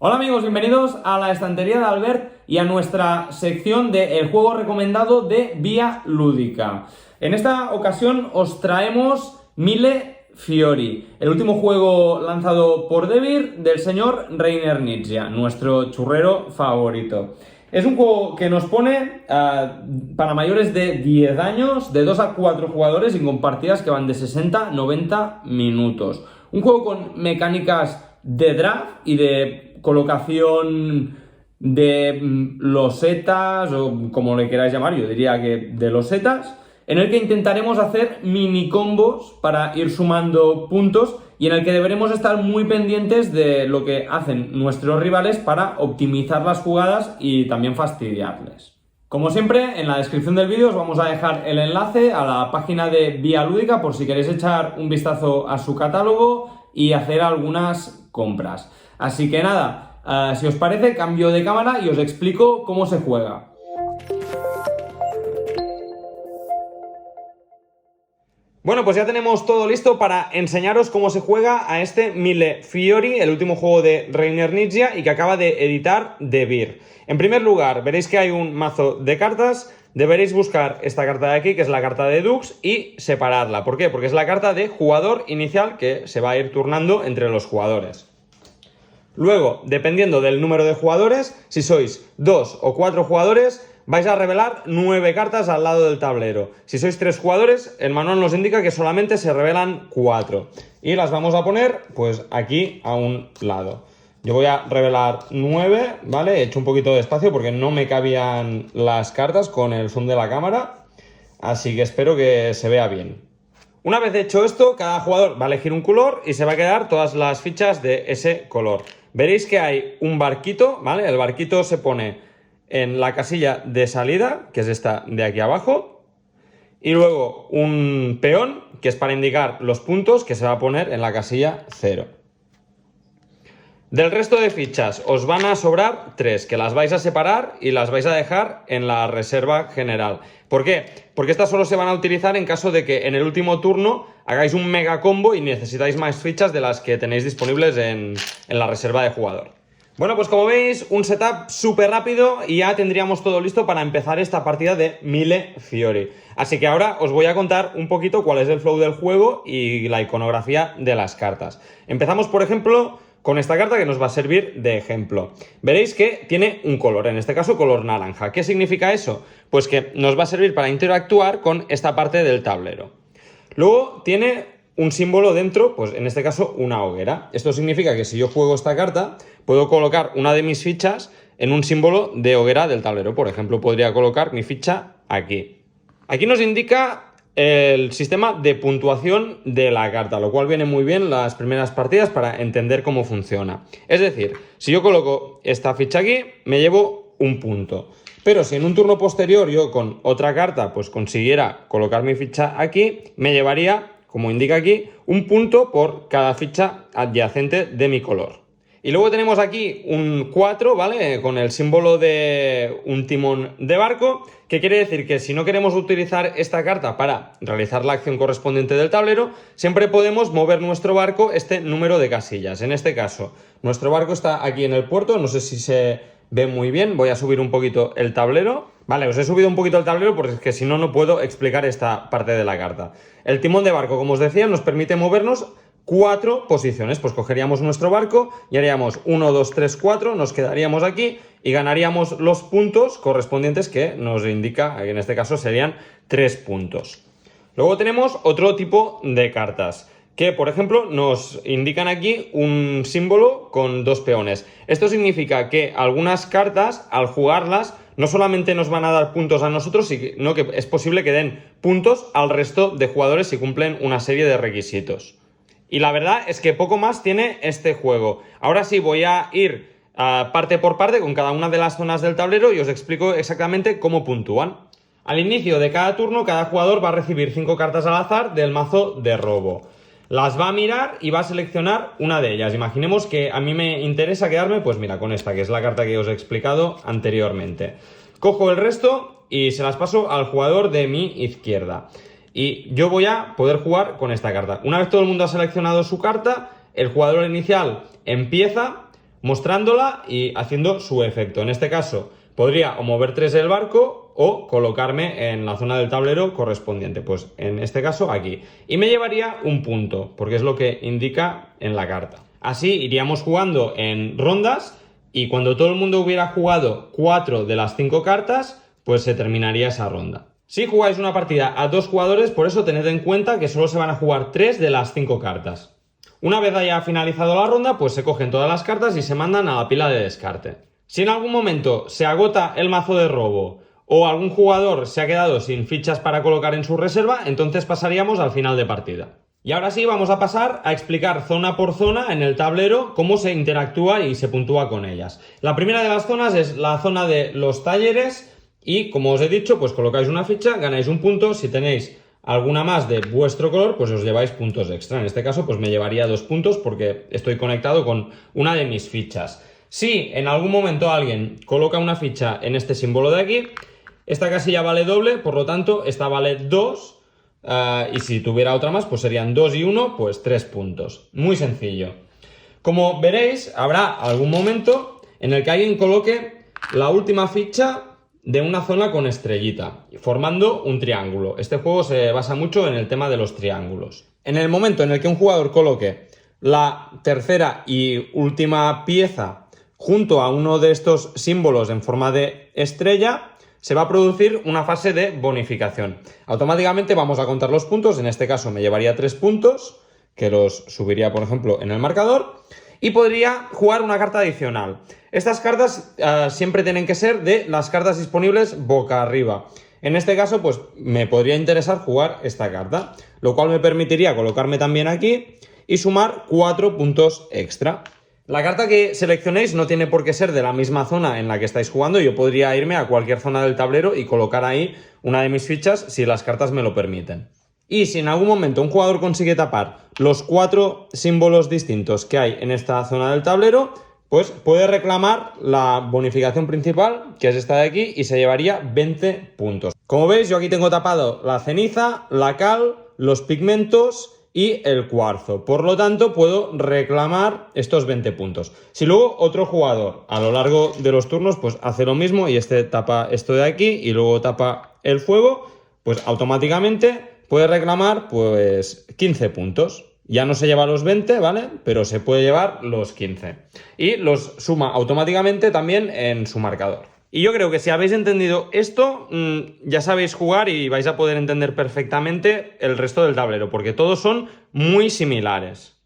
Hola amigos, bienvenidos a la estantería de Albert y a nuestra sección de el juego recomendado de Vía Lúdica. En esta ocasión os traemos Mille Fiori, el último juego lanzado por Devir del señor Reiner Knizia, nuestro churrero favorito. Es un juego que nos pone para mayores de 10 años, de 2 a 4 jugadores y con partidas que van de 60 a 90 minutos. Un juego con mecánicas de draft y de colocación de losetas, o como le queráis llamar, yo diría que de losetas, en el que intentaremos hacer mini combos para ir sumando puntos y en el que deberemos estar muy pendientes de lo que hacen nuestros rivales para optimizar las jugadas y también fastidiarles. Como siempre, en la descripción del vídeo os vamos a dejar el enlace a la página de Vía Lúdica por si queréis echar un vistazo a su catálogo y hacer algunas compras. Así que nada, si os parece, cambio de cámara y os explico cómo se juega. Bueno, pues ya tenemos todo listo para enseñaros cómo se juega a este Mille Fiori, el último juego de Reiner Knizia y que acaba de editar Devir. En primer lugar, veréis que hay un mazo de cartas. Deberéis buscar esta carta de aquí, que es la carta de Dux, y separarla. ¿Por qué? Porque es la carta de jugador inicial que se va a ir turnando entre los jugadores. Luego, dependiendo del número de jugadores, si sois 2 o 4 jugadores, vais a revelar 9 cartas al lado del tablero. Si sois 3 jugadores, el manual nos indica que solamente se revelan 4. Y las vamos a poner, pues, aquí a un lado. Yo voy a revelar 9, ¿vale? He hecho un poquito de espacio porque no me cabían las cartas con el zoom de la cámara. Así que espero que se vea bien. Una vez hecho esto, cada jugador va a elegir un color y se va a quedar todas las fichas de ese color. Veréis que hay un barquito, ¿vale? El barquito se pone en la casilla de salida, que es esta de aquí abajo. Y luego un peón, que es para indicar los puntos, que se va a poner en la casilla 0. Del resto de fichas os van a sobrar 3, que las vais a separar y las vais a dejar en la reserva general. ¿Por qué? Porque estas solo se van a utilizar en caso de que en el último turno hagáis un mega combo y necesitáis más fichas de las que tenéis disponibles en la reserva de jugador. Bueno, pues como veis, un setup súper rápido y ya tendríamos todo listo para empezar esta partida de Mille Fiori. Así que ahora os voy a contar un poquito cuál es el flow del juego y la iconografía de las cartas. Empezamos, por ejemplo, con esta carta que nos va a servir de ejemplo. Veréis que tiene un color, en este caso color naranja. ¿Qué significa eso? Pues que nos va a servir para interactuar con esta parte del tablero. Luego tiene un símbolo dentro, pues en este caso una hoguera. Esto significa que si yo juego esta carta, puedo colocar una de mis fichas en un símbolo de hoguera del tablero. Por ejemplo, podría colocar mi ficha aquí. Aquí nos indica el sistema de puntuación de la carta, lo cual viene muy bien las primeras partidas para entender cómo funciona. Es decir, si yo coloco esta ficha aquí, me llevo un punto. Pero si en un turno posterior yo con otra carta pues consiguiera colocar mi ficha aquí, me llevaría, como indica aquí, un punto por cada ficha adyacente de mi color. Y luego tenemos aquí un 4, ¿vale? Con el símbolo de un timón de barco, que quiere decir que si no queremos utilizar esta carta para realizar la acción correspondiente del tablero, siempre podemos mover nuestro barco este número de casillas. En este caso, nuestro barco está aquí en el puerto, no sé si se ve muy bien, voy a subir un poquito el tablero. Vale, os he subido un poquito el tablero porque es que si no, no puedo explicar esta parte de la carta. El timón de barco, como os decía, nos permite movernos 4 posiciones, pues cogeríamos nuestro barco y haríamos 1, 2, 3, 4, nos quedaríamos aquí y ganaríamos los puntos correspondientes que nos indica, en este caso serían 3 puntos. Luego tenemos otro tipo de cartas que, por ejemplo, nos indican aquí un símbolo con 2 peones. Esto significa que algunas cartas, al jugarlas, no solamente nos van a dar puntos a nosotros, sino que es posible que den puntos al resto de jugadores si cumplen una serie de requisitos. Y la verdad es que poco más tiene este juego. Ahora sí voy a ir parte por parte con cada una de las zonas del tablero y os explico exactamente cómo puntúan. Al inicio de cada turno, cada jugador va a recibir 5 cartas al azar del mazo de robo. Las va a mirar y va a seleccionar una de ellas. Imaginemos que a mí me interesa quedarme, pues mira, con esta, que es la carta que os he explicado anteriormente. Cojo el resto y se las paso al jugador de mi izquierda. Y yo voy a poder jugar con esta carta. Una vez todo el mundo ha seleccionado su carta, el jugador inicial empieza mostrándola y haciendo su efecto. En este caso, podría o mover 3 el barco o colocarme en la zona del tablero correspondiente, pues en este caso aquí. Y me llevaría un punto, porque es lo que indica en la carta. Así iríamos jugando en rondas y cuando todo el mundo hubiera jugado 4 de las 5 cartas, pues se terminaría esa ronda. Si jugáis una partida a 2 jugadores, por eso tened en cuenta que solo se van a jugar 3 de las 5 cartas. Una vez haya finalizado la ronda, pues se cogen todas las cartas y se mandan a la pila de descarte. Si en algún momento se agota el mazo de robo o algún jugador se ha quedado sin fichas para colocar en su reserva, entonces pasaríamos al final de partida. Y ahora sí, vamos a pasar a explicar zona por zona en el tablero cómo se interactúa y se puntúa con ellas. La primera de las zonas es la zona de los talleres y, como os he dicho, pues colocáis una ficha, ganáis un punto. Si tenéis alguna más de vuestro color, pues os lleváis puntos extra. En este caso, pues me llevaría 2 puntos porque estoy conectado con una de mis fichas. Si en algún momento alguien coloca una ficha en este símbolo de aquí, esta casilla vale doble, por lo tanto, esta vale 2, y si tuviera otra más, pues serían 2 y 1, pues 3 puntos. Muy sencillo. Como veréis, habrá algún momento en el que alguien coloque la última ficha de una zona con estrellita, formando un triángulo. Este juego se basa mucho en el tema de los triángulos. En el momento en el que un jugador coloque la tercera y última pieza junto a uno de estos símbolos en forma de estrella, se va a producir una fase de bonificación. Automáticamente vamos a contar los puntos, en este caso me llevaría 3 puntos, que los subiría, por ejemplo, en el marcador, y podría jugar una carta adicional. Estas cartas siempre tienen que ser de las cartas disponibles boca arriba. En este caso, pues me podría interesar jugar esta carta, lo cual me permitiría colocarme también aquí y sumar 4 puntos extra. La carta que seleccionéis no tiene por qué ser de la misma zona en la que estáis jugando. Yo podría irme a cualquier zona del tablero y colocar ahí una de mis fichas si las cartas me lo permiten. Y si en algún momento un jugador consigue tapar los 4 símbolos distintos que hay en esta zona del tablero, pues puede reclamar la bonificación principal, que es esta de aquí, y se llevaría 20 puntos. Como veis, yo aquí tengo tapado la ceniza, la cal, los pigmentos y el cuarzo. Por lo tanto, puedo reclamar estos 20 puntos. Si luego otro jugador a lo largo de los turnos pues hace lo mismo y este tapa esto de aquí y luego tapa el fuego, pues automáticamente puede reclamar pues 15 puntos. Ya no se lleva los 20, ¿vale? Pero se puede llevar los 15. Y los suma automáticamente también en su marcador. Y yo creo que si habéis entendido esto, ya sabéis jugar y vais a poder entender perfectamente el resto del tablero, porque todos son muy similares.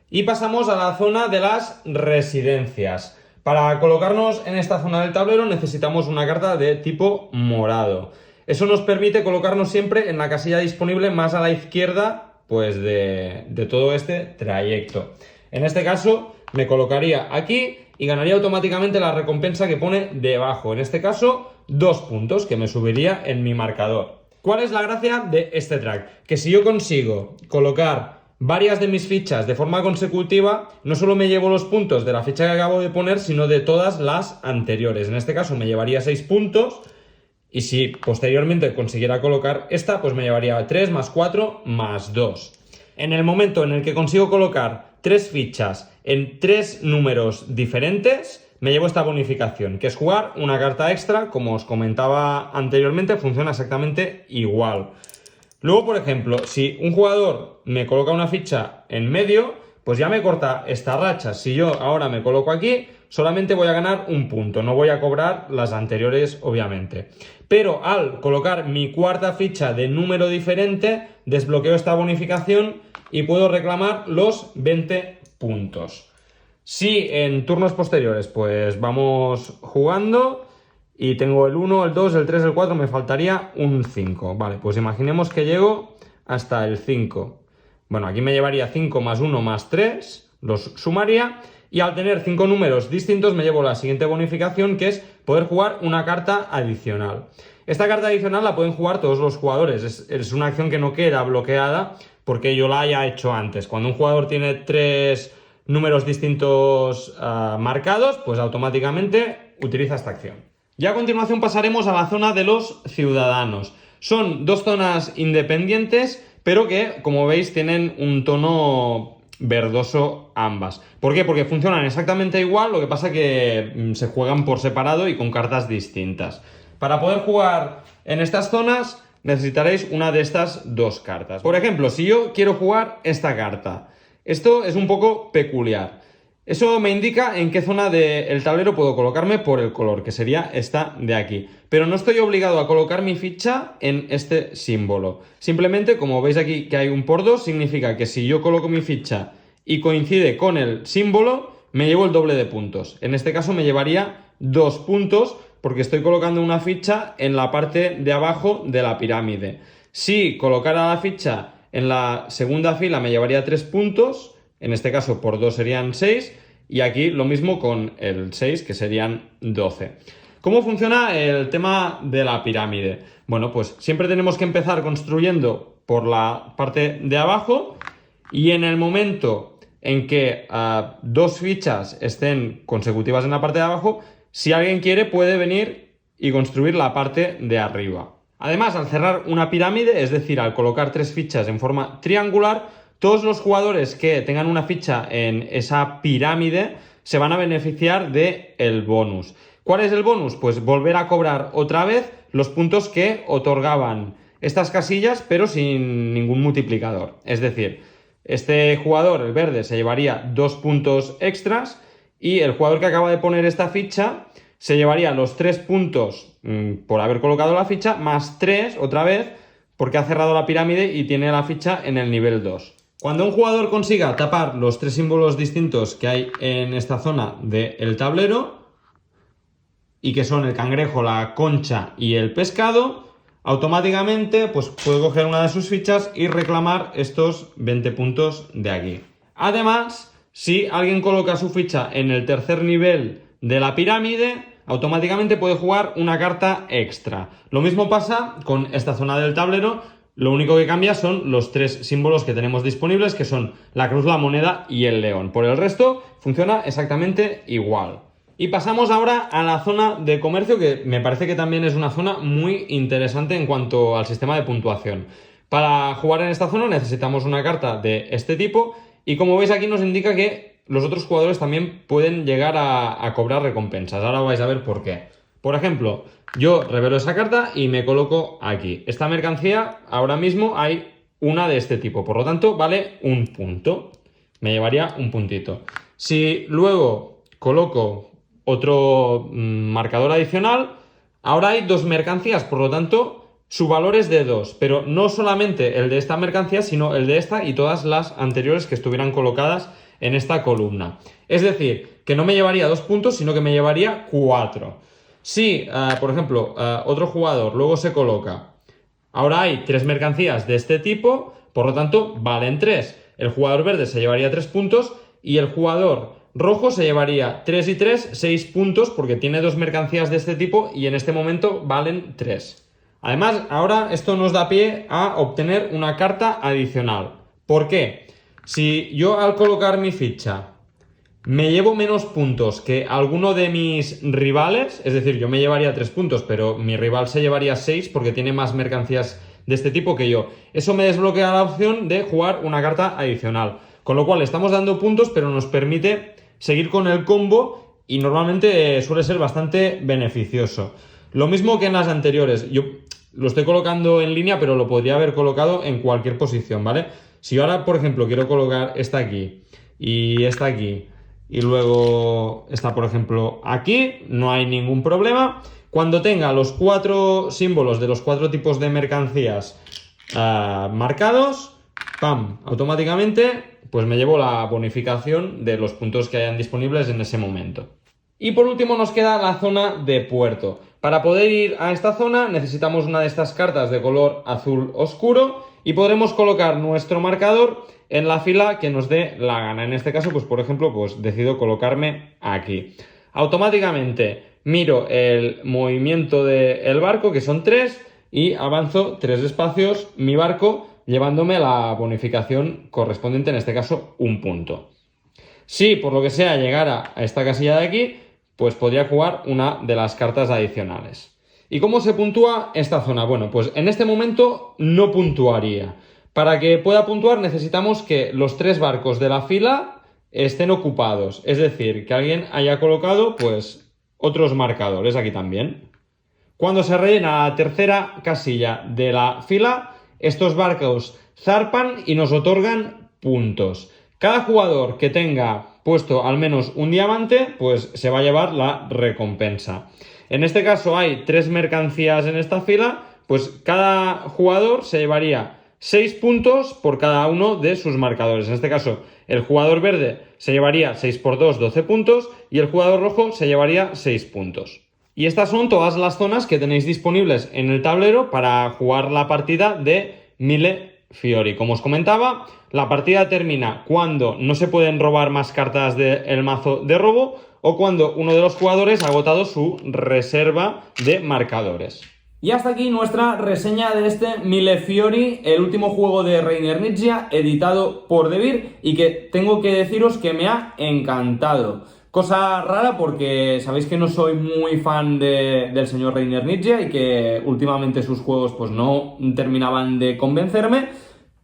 Y pasamos a la zona de las residencias. Para colocarnos en esta zona del tablero necesitamos una carta de tipo morado. Eso nos permite colocarnos siempre en la casilla disponible más a la izquierda, pues de todo este trayecto. En este caso me colocaría aquí y ganaría automáticamente la recompensa que pone debajo. En este caso, 2 puntos que me subiría en mi marcador. ¿Cuál es la gracia de este track? Que si yo consigo colocar varias de mis fichas de forma consecutiva, no solo me llevo los puntos de la ficha que acabo de poner, sino de todas las anteriores. En este caso me llevaría 6 puntos y si posteriormente consiguiera colocar esta, pues me llevaría 3 más 4 más 2. En el momento en el que consigo colocar 3 fichas en 3 números diferentes, me llevo esta bonificación, que es jugar una carta extra. Como os comentaba anteriormente, funciona exactamente igual. Luego, por ejemplo, si un jugador me coloca una ficha en medio, pues ya me corta esta racha. Si yo ahora me coloco aquí, solamente voy a ganar un punto, no voy a cobrar las anteriores, obviamente. Pero al colocar mi cuarta ficha de número diferente, desbloqueo esta bonificación y puedo reclamar los 20 puntos. Si en turnos posteriores pues vamos jugando y tengo el 1, el 2, el 3, el 4, me faltaría un 5. Vale, pues imaginemos que llego hasta el 5. Bueno, aquí me llevaría 5 más 1 más 3, los sumaría y al tener 5 números distintos me llevo la siguiente bonificación, que es poder jugar una carta adicional. Esta carta adicional la pueden jugar todos los jugadores, es una acción que no queda bloqueada porque yo la haya hecho antes. Cuando un jugador tiene 3 números distintos marcados, pues automáticamente utiliza esta acción. Ya a continuación pasaremos a la zona de los ciudadanos. Son 2 zonas independientes, pero que, como veis, tienen un tono verdoso ambas. ¿Por qué? Porque funcionan exactamente igual, lo que pasa que se juegan por separado y con cartas distintas. Para poder jugar en estas zonas necesitaréis una de estas dos cartas. Por ejemplo, si yo quiero jugar esta carta, esto es un poco peculiar. Eso me indica en qué zona del tablero puedo colocarme por el color, que sería esta de aquí. Pero no estoy obligado a colocar mi ficha en este símbolo. Simplemente, como veis aquí que hay un por 2, significa que si yo coloco mi ficha y coincide con el símbolo, me llevo el doble de puntos. En este caso me llevaría 2 puntos porque estoy colocando una ficha en la parte de abajo de la pirámide. Si colocara la ficha en la segunda fila me llevaría 3 puntos. En este caso por 2 serían 6 y aquí lo mismo con el 6 que serían 12. ¿Cómo funciona el tema de la pirámide? Bueno, pues siempre tenemos que empezar construyendo por la parte de abajo y en el momento en que dos fichas estén consecutivas en la parte de abajo, si alguien quiere puede venir y construir la parte de arriba. Además, al cerrar una pirámide, es decir, al colocar 3 fichas en forma triangular, todos los jugadores que tengan una ficha en esa pirámide se van a beneficiar del bonus. ¿Cuál es el bonus? Pues volver a cobrar otra vez los puntos que otorgaban estas casillas, pero sin ningún multiplicador. Es decir, este jugador, el verde, se llevaría 2 puntos extras y el jugador que acaba de poner esta ficha se llevaría los 3 puntos por haber colocado la ficha, más 3 otra vez porque ha cerrado la pirámide y tiene la ficha en el nivel 2. Cuando un jugador consiga tapar los 3 símbolos distintos que hay en esta zona del tablero, y que son el cangrejo, la concha y el pescado, automáticamente pues puede coger una de sus fichas y reclamar estos 20 puntos de aquí. Además, si alguien coloca su ficha en el tercer nivel de la pirámide, automáticamente puede jugar una carta extra. Lo mismo pasa con esta zona del tablero. Lo único que cambia son los 3 símbolos que tenemos disponibles, que son la cruz, la moneda y el león. Por el resto, funciona exactamente igual. Y pasamos ahora a la zona de comercio, que me parece que también es una zona muy interesante en cuanto al sistema de puntuación. Para jugar en esta zona necesitamos una carta de este tipo y como veis aquí nos indica que los otros jugadores también pueden llegar a cobrar recompensas. Ahora vais a ver por qué. Por ejemplo, yo revelo esa carta y me coloco aquí. Esta mercancía, ahora mismo hay una de este tipo, por lo tanto vale 1 punto. Me llevaría un puntito. Si luego coloco otro marcador adicional, ahora hay 2 mercancías, por lo tanto su valor es de 2, pero no solamente el de esta mercancía, sino el de esta y todas las anteriores que estuvieran colocadas en esta columna. Es decir, que no me llevaría 2 puntos, sino que me llevaría 4. Si, por ejemplo, otro jugador luego se coloca, ahora hay 3 mercancías de este tipo, por lo tanto valen 3. El jugador verde se llevaría 3 puntos y el jugador rojo se llevaría 3 y 3, 6 puntos porque tiene 2 mercancías de este tipo y en este momento valen 3. Además, ahora esto nos da pie a obtener una carta adicional. ¿Por qué? Si yo al colocar mi ficha me llevo menos puntos que alguno de mis rivales, es decir, yo me llevaría 3 puntos, pero mi rival se llevaría 6 porque tiene más mercancías de este tipo que yo. Eso me desbloquea la opción de jugar una carta adicional. Con lo cual estamos dando puntos, pero nos permite seguir con el combo y normalmente suele ser bastante beneficioso. Lo mismo que en las anteriores. Yo lo estoy colocando en línea, pero lo podría haber colocado en cualquier posición, ¿vale? Si yo ahora, por ejemplo, quiero colocar esta aquí y esta aquí, y luego está, por ejemplo, aquí, no hay ningún problema. Cuando tenga los 4 símbolos de los 4 tipos de mercancías marcados, ¡pam!, automáticamente pues me llevo la bonificación de los puntos que hayan disponibles en ese momento. Y por último nos queda la zona de puerto. Para poder ir a esta zona necesitamos una de estas cartas de color azul oscuro y podremos colocar nuestro marcador en la fila que nos dé la gana. En este caso, pues por ejemplo, pues decido colocarme aquí. Automáticamente miro el movimiento del barco, que son 3, y avanzo 3 espacios mi barco, llevándome la bonificación correspondiente, en este caso 1 punto. Si por lo que sea llegara a esta casilla de aquí, pues podría jugar una de las cartas adicionales. ¿Y cómo se puntúa esta zona? Bueno, pues en este momento no puntuaría. Para que pueda puntuar necesitamos que los 3 barcos de la fila estén ocupados, es decir, que alguien haya colocado pues otros marcadores aquí también. Cuando se rellena la tercera casilla de la fila, estos barcos zarpan y nos otorgan puntos. Cada jugador que tenga puesto al menos un diamante, pues se va a llevar la recompensa. En este caso hay 3 mercancías en esta fila, pues cada jugador se llevaría 6 puntos por cada uno de sus marcadores. En este caso, el jugador verde se llevaría 6 por 2, 12 puntos, y el jugador rojo se llevaría 6 puntos. Y estas son todas las zonas que tenéis disponibles en el tablero para jugar la partida de Mille Fiori. Como os comentaba, la partida termina cuando no se pueden robar más cartas del mazo de robo o cuando uno de los jugadores ha agotado su reserva de marcadores. Y hasta aquí nuestra reseña de este Mille Fiori, el último juego de Reiner Knizia, editado por Devir, y que tengo que deciros que me ha encantado. Cosa rara porque sabéis que no soy muy fan del señor Reiner Knizia y que últimamente sus juegos pues no terminaban de convencerme,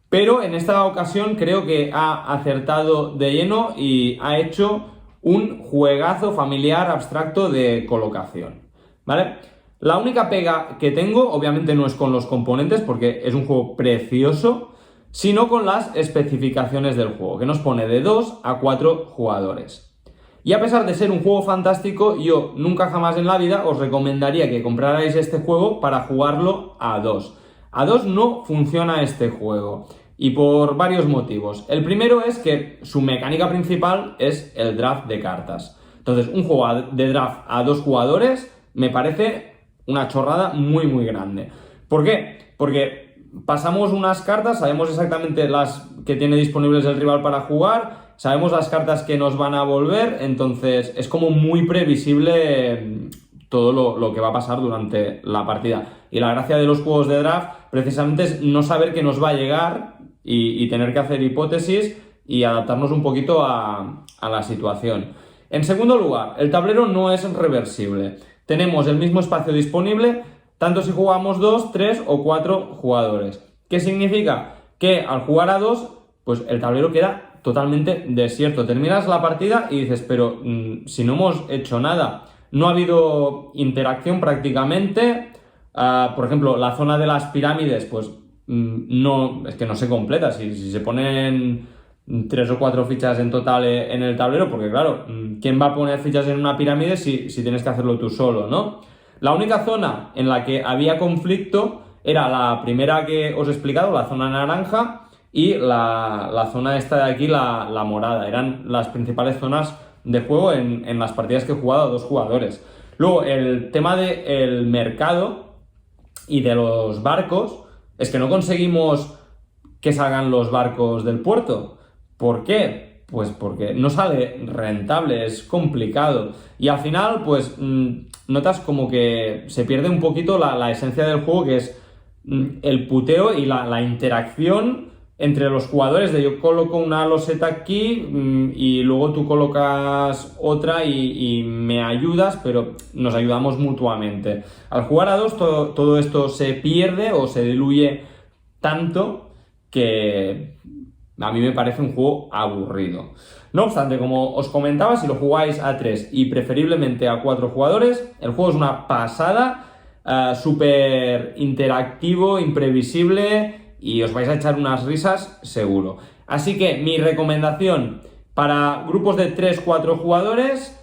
pero en esta ocasión creo que ha acertado de lleno y ha hecho un juegazo familiar abstracto de colocación, ¿vale? La única pega que tengo, obviamente no es con los componentes porque es un juego precioso, sino con las especificaciones del juego, que nos pone de 2 a 4 jugadores. Y a pesar de ser un juego fantástico, yo nunca jamás en la vida os recomendaría que comprarais este juego para jugarlo a 2. A 2 no funciona este juego, y por varios motivos. El primero es que su mecánica principal es el draft de cartas. Entonces, un juego de draft a 2 jugadores me parece una chorrada muy grande. ¿Por qué? Porque pasamos unas cartas, sabemos exactamente las que tiene disponibles el rival para jugar, sabemos las cartas que nos van a volver, entonces es como muy previsible todo lo que va a pasar durante la partida. Y la gracia de los juegos de draft precisamente es no saber qué nos va a llegar y tener que hacer hipótesis y adaptarnos un poquito a la situación. En segundo lugar, el tablero no es reversible. Tenemos el mismo espacio disponible, tanto si jugamos 2, 3 o 4 jugadores. ¿Qué significa? Que al jugar a 2, pues el tablero queda totalmente desierto. Terminas la partida y dices, pero si no hemos hecho nada, no ha habido interacción prácticamente. Por ejemplo, la zona de las pirámides, pues no, es que no se completa. Si se ponen 3 o 4 fichas en total en el tablero, porque claro, ¿quién va a poner fichas en una pirámide si tienes que hacerlo tú solo, ¿no? La única zona en la que había conflicto era la primera que os he explicado, la zona naranja, y la zona esta de aquí, la morada. Eran las principales zonas de juego en las partidas que he jugado a 2 jugadores. Luego, el tema del mercado y de los barcos es que no conseguimos que salgan los barcos del puerto. ¿Por qué? Pues porque no sale rentable, es complicado. Y al final, pues, notas como que se pierde un poquito la esencia del juego, que es el puteo y la interacción entre los jugadores, de yo coloco una loseta aquí y luego tú colocas otra y me ayudas, pero nos ayudamos mutuamente. Al jugar a 2 todo esto se pierde o se diluye tanto que a mí me parece un juego aburrido. No obstante, como os comentaba, si lo jugáis a 3 y preferiblemente a 4 jugadores, el juego es una pasada, súper interactivo, imprevisible, y os vais a echar unas risas seguro. Así que mi recomendación para grupos de 3-4 jugadores,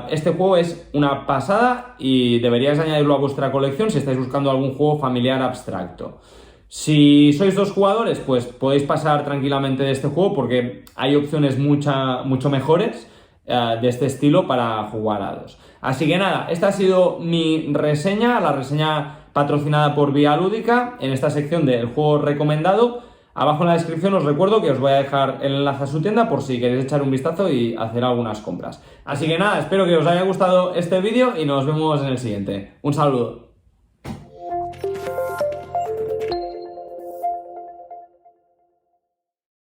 este juego es una pasada y deberíais añadirlo a vuestra colección si estáis buscando algún juego familiar abstracto. Si sois 2 jugadores, pues podéis pasar tranquilamente de este juego porque hay opciones mucho mejores de este estilo para jugar a 2. Así que nada, esta ha sido mi reseña, la reseña patrocinada por Vía Lúdica en esta sección del juego recomendado. Abajo en la descripción os recuerdo que os voy a dejar el enlace a su tienda por si queréis echar un vistazo y hacer algunas compras. Así que nada, espero que os haya gustado este vídeo y nos vemos en el siguiente. Un saludo.